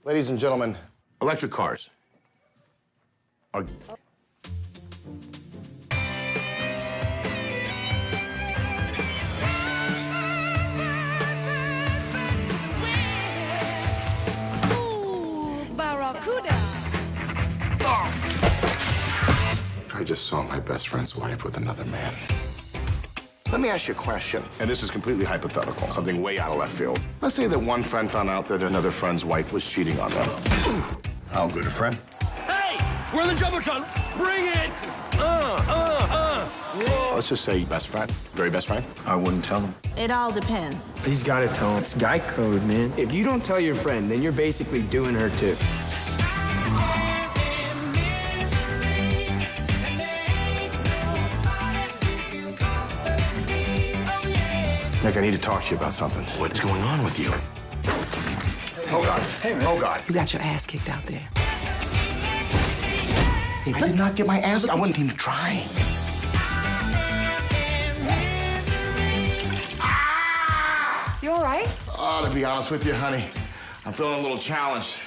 Ladies and gentlemen, electric cars are... I just saw my best friend's wife with another man. Let me ask you a question, and this is completely hypothetical, something way out of left field. Let's say that one friend found out that another friend's wife was cheating on them. How good a friend? Hey! We're in the Jumbotron! Bring it! Let's just say best friend, very best friend. I wouldn't tell him. It all depends. He's got to tell him. It's guy code, man. If you don't tell your friend, then you're basically doing her too. Nick, I need to talk to you about something. What is going on with you? Oh, God. Hey, man. Oh, God. You got your ass kicked out there. I did not get my ass. I wasn't even trying. You all right? Oh, to be honest with you, honey, I'm feeling a little challenged.